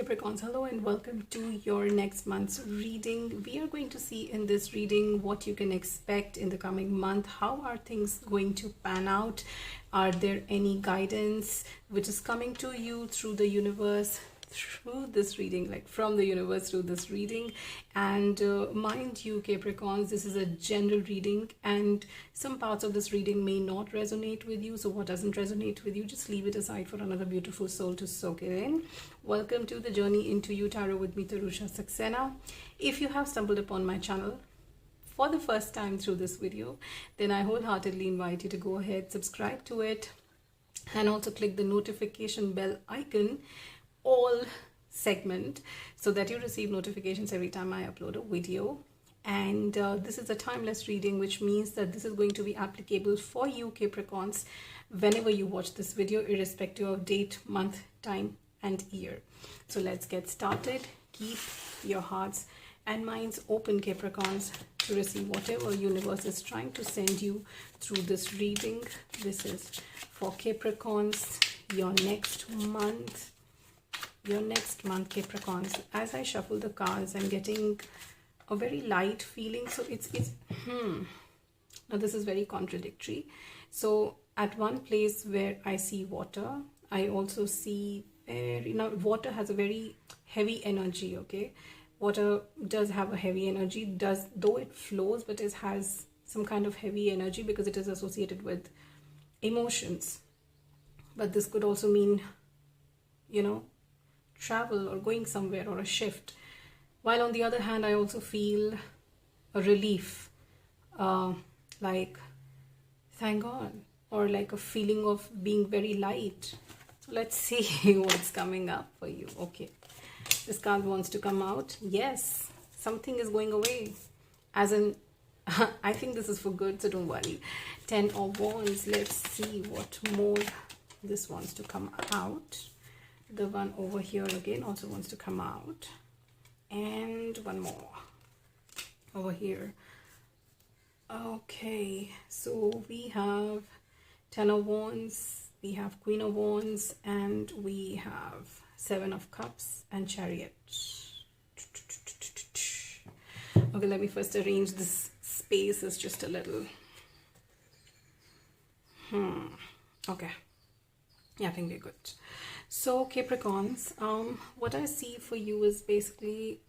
Capricorns, hello and welcome to your next month's reading. We are going to see in this reading what you can expect in the coming month. How are things going to pan out? Are there any guidance which is coming to you through the universe through this reading, like from the universe through this reading? And mind you, Capricorns, this is a general reading and some parts of this reading may not resonate with you. So what doesn't resonate with you, just leave it aside for another beautiful soul to soak it in. Welcome to the Journey into You Tarot with me, Tarusha Saxena. If you have stumbled upon my channel for the first time through this video, then I wholeheartedly invite you to go ahead, subscribe to it, and also click the notification bell icon all segment so that you receive notifications every time I upload a video. And this is a timeless reading, which means that this is going to be applicable for you, Capricorns, whenever you watch this video, irrespective of date, month, time and year. So let's get started. Keep your hearts and minds open, Capricorns, to receive whatever universe is trying to send you through this reading. This is for Capricorns, your next month, Capricorns. As I shuffle the cards, I'm getting a very light feeling. So it's now this is very contradictory. So at one place where I see water, I also see water has a very heavy energy. Okay, water does have a heavy energy, though it flows, but it has some kind of heavy energy because it is associated with emotions. But this could also mean, travel or going somewhere or a shift. While on the other hand, I also feel a relief, like thank God, or like a feeling of being very light. So let's see what's coming up for you. Okay, this card wants to come out. Yes, something is going away, as in I think this is for good, so don't worry. 10 of Wands. Let's see what more this wants to come out. The one over here again also wants to come out, and one more over here. Okay, so we have 10 of Wands, we have Queen of Wands, and we have 7 of Cups and Chariot. Okay, let me first arrange this space. Is just a little okay, yeah, I think we're good. So Capricorns, what I see for you is basically,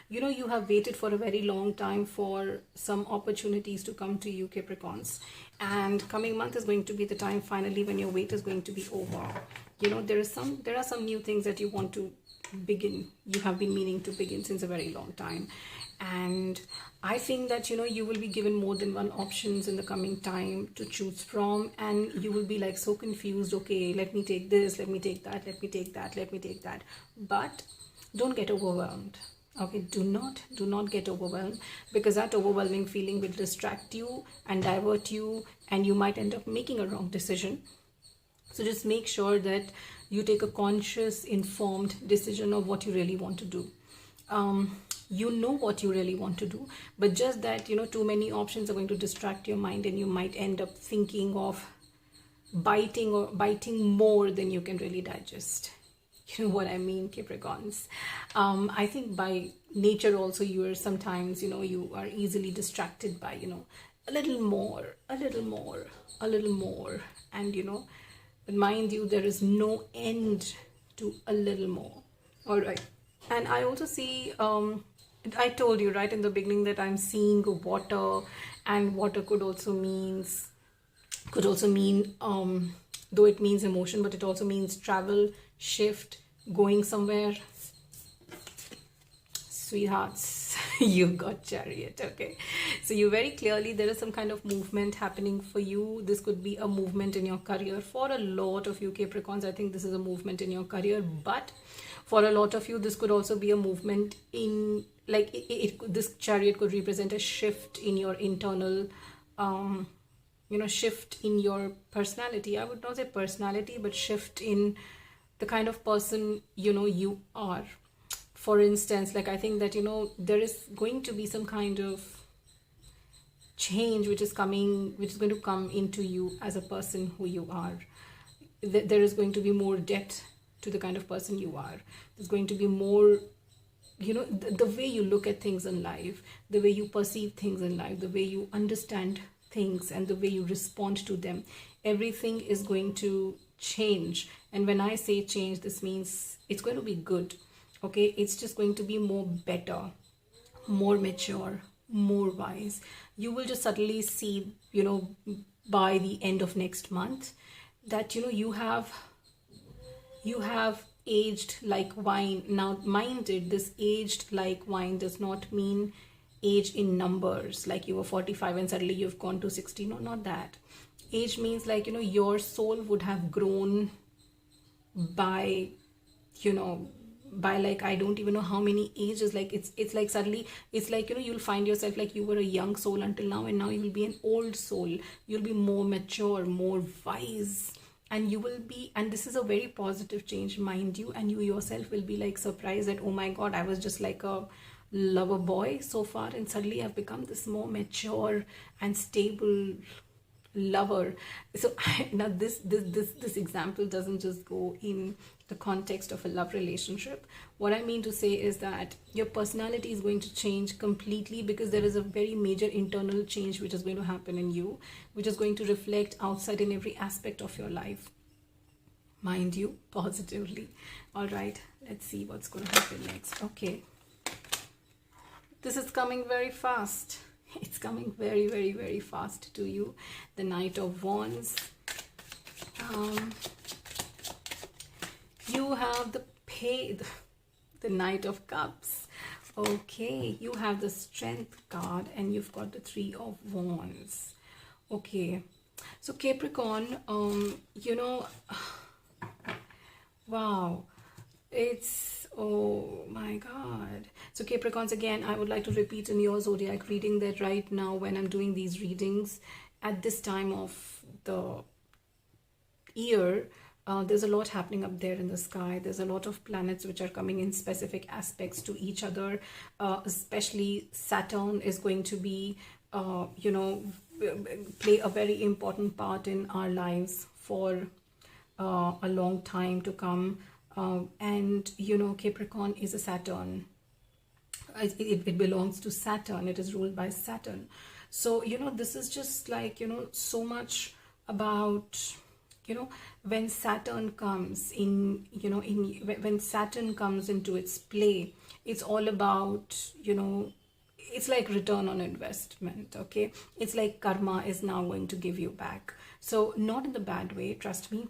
you have waited for a very long time for some opportunities to come to you, Capricorns, and coming month is going to be the time finally when your wait is going to be over. There are some new things that you want to begin. You have been meaning to begin since a very long time, and I think that you will be given more than one options in the coming time to choose from, and you will be like so confused. Okay, let me take this, let me take that, let me take that, let me take that. But don't get overwhelmed. Okay, do not get overwhelmed, because that overwhelming feeling will distract you and divert you, and you might end up making a wrong decision. So just make sure that you take a conscious, informed decision of what you really want to do. You know what you really want to do, but just that too many options are going to distract your mind, and you might end up thinking of biting more than you can really digest. You know what I mean, Capricorns? I think by nature also you are sometimes you are easily distracted by a little more, and but mind you, there is no end to a little more. All right. And I also see I told you right in the beginning that I'm seeing water, and water could also mean though it means emotion, but it also means travel, shift, going somewhere. Sweethearts, you've got Chariot. Okay, so you very clearly, there is some kind of movement happening for you. This could be a movement in your career. For a lot of you Capricorns, I think this is a movement in your career, but for a lot of you, this could also be a movement in, like, this Chariot could represent a shift in your internal, shift in your personality. I would not say personality, but shift in the kind of person, you are. For instance, like, I think that, there is going to be some kind of change which is going to come into you as a person who you are. There is going to be more depth to the kind of person you are. There's going to be more, you know, the way you look at things in life, the way you perceive things in life, the way you understand things, and the way you respond to them, everything is going to change. And when I say change, this means it's going to be good. Okay, it's just going to be more better, more mature, more wise. You will just suddenly see, you know, by the end of next month, that, you know, you have aged like wine. Now, mind it, this aged like wine does not mean age in numbers, like you were 45 and suddenly you've gone to 60. No, not that. Age means, like, you know, your soul would have grown by, you know, by like, I don't even know how many ages. Like, it's like suddenly, it's like, you know, you'll find yourself like you were a young soul until now, and now you'll be an old soul. You'll be more mature, more wise, and you will be, and this is a very positive change, mind you, and you yourself will be like surprised that, oh my god, I was just like a lover boy so far, and suddenly I've become this more mature and stable lover. So now this example doesn't just go in the context of a love relationship. What I mean to say is that your personality is going to change completely, because there is a very major internal change which is going to happen in you, which is going to reflect outside in every aspect of your life, mind you, positively. All right, let's see what's going to happen next. Okay, this is coming very fast. It's coming very, very, very fast to you. The Knight of Wands. You have the Knight of Cups. Okay, you have the Strength card, and you've got the Three of Wands. Okay, so Capricorn, you know, wow, it's, oh my god. So Capricorns, again, I would like to repeat in your zodiac reading that right now, when I'm doing these readings at this time of the year, there's a lot happening up there in the sky. There's a lot of planets which are coming in specific aspects to each other. Especially Saturn is going to be, you know, play a very important part in our lives for a long time to come. And, you know, Capricorn is a Saturn. It belongs to Saturn. It is ruled by Saturn. So, you know, this is just like, you know, so much about, you know, when Saturn comes in, you know, when Saturn comes into its play, it's all about, you know, it's like return on investment. Okay, it's like karma is now going to give you back. So not in the bad way, trust me.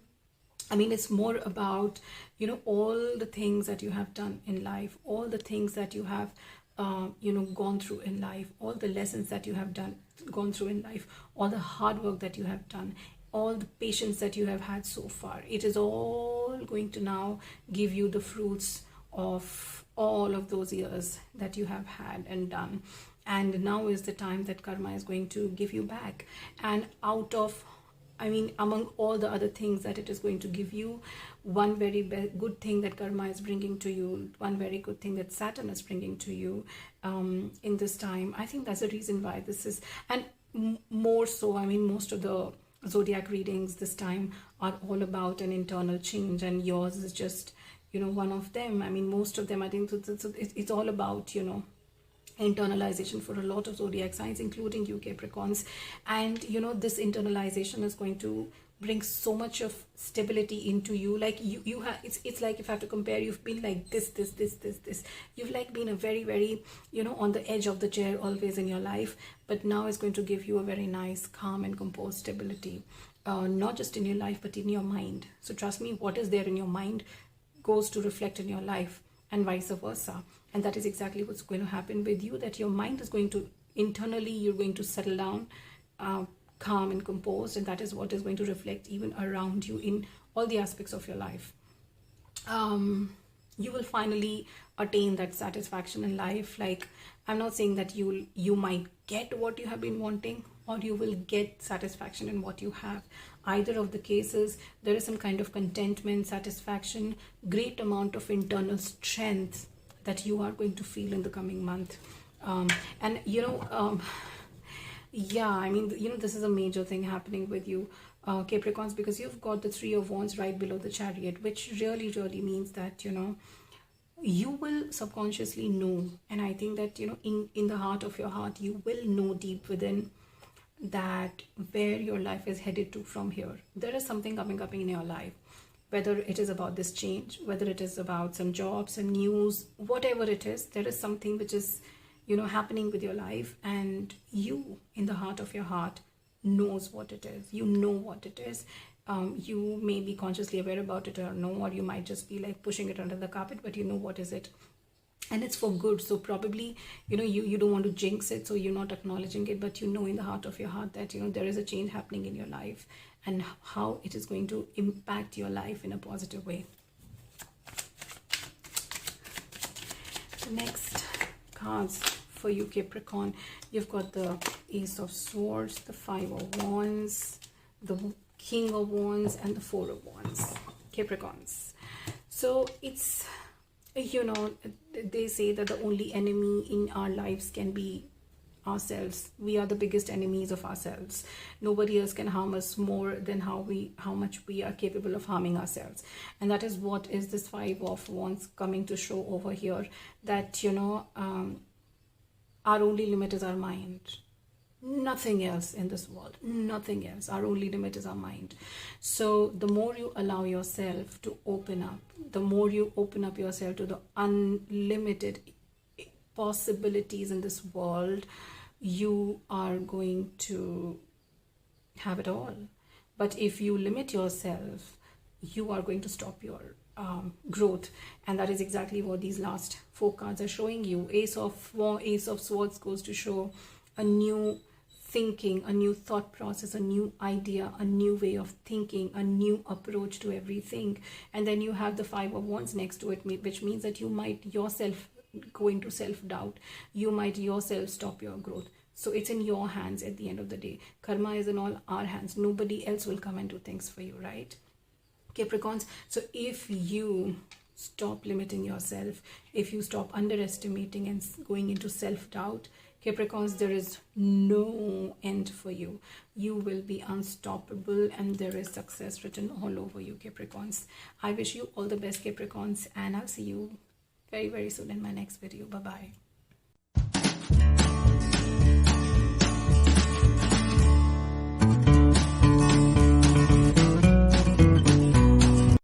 I mean, it's more about, you know, all the things that you have done in life, all the things that you have, you know, gone through in life, all the lessons that you have gone through in life, all the hard work that you have done, all the patience that you have had so far. It is all going to now give you the fruits of all of those years that you have had and done. And now is the time that karma is going to give you back. And out of, I mean, among all the other things that it is going to give you, one very good thing that karma is bringing to you, one very good thing that Saturn is bringing to you in this time. I think that's the reason why this is, and more so, I mean, most of the zodiac readings this time are all about an internal change, and yours is just, you know, one of them. I mean, most of them, I think it's all about, you know, internalization for a lot of zodiac signs, including you Capricorns. And, you know, this internalization is going to bring so much of stability into you. Like you have, it's like, if I have to compare, you've been like this. You've like been a very, very, you know, on the edge of the chair always in your life, but now it's going to give you a very nice, calm and composed stability, not just in your life, but in your mind. So trust me, what is there in your mind goes to reflect in your life, and vice versa. And that is exactly what's going to happen with you, that your mind is going to, internally, you're going to settle down, calm and composed, and that is what is going to reflect even around you in all the aspects of your life. You will finally attain that satisfaction in life. Like, I'm not saying that you might get what you have been wanting, or you will get satisfaction in what you have. Either of the cases, there is some kind of contentment, satisfaction, great amount of internal strength that you are going to feel in the coming month. And, you know, yeah, I mean, you know, this is a major thing happening with you. Capricorns, because you've got the Three of Wands right below the Chariot, which really means that, you know, you will subconsciously know. And I think that, you know, in the heart of your heart, you will know deep within that where your life is headed to from here. There is something coming up in your life, whether it is about this change, whether it is about some job, some news, whatever it is, there is something which is, you know, happening with your life, and you in the heart of your heart knows what it is. You know what it is. You may be consciously aware about it or no, or you might just be like pushing it under the carpet, but you know what is it, and it's for good. So probably, you know, you don't want to jinx it, so you're not acknowledging it, but you know in the heart of your heart that, you know, there is a change happening in your life, and how it is going to impact your life in a positive way. The next cards for you, Capricorn, you've got the Ace of Swords, the Five of Wands, the King of Wands, and the Four of Wands, Capricorns. So it's, you know, they say that the only enemy in our lives can be ourselves. We are the biggest enemies of ourselves. Nobody else can harm us more than how much we are capable of harming ourselves. And that is what is this Five of Wands coming to show over here, that, you know, our only limit is our mind. Nothing else in this world, nothing else. Our only limit is our mind. So the more you allow yourself to open up, the more you open up yourself to the unlimited possibilities in this world, you are going to have it all. But if you limit yourself, you are going to stop your growth. And that is exactly what these last four cards are showing you. Ace of Swords goes to show a new thinking, a new thought process, a new idea, a new way of thinking, a new approach to everything. And then you have the Five of Wands next to it, which means that you might yourself go into self-doubt. You might yourself stop your growth. So it's in your hands at the end of the day. Karma is in all our hands. Nobody else will come and do things for you, right, Capricorns? So if you stop limiting yourself, if you stop underestimating and going into self-doubt, Capricorns, there is no end for you. You will be unstoppable, and there is success written all over you, Capricorns. I wish you all the best, Capricorns, and I'll see you very soon in my next video. Bye bye.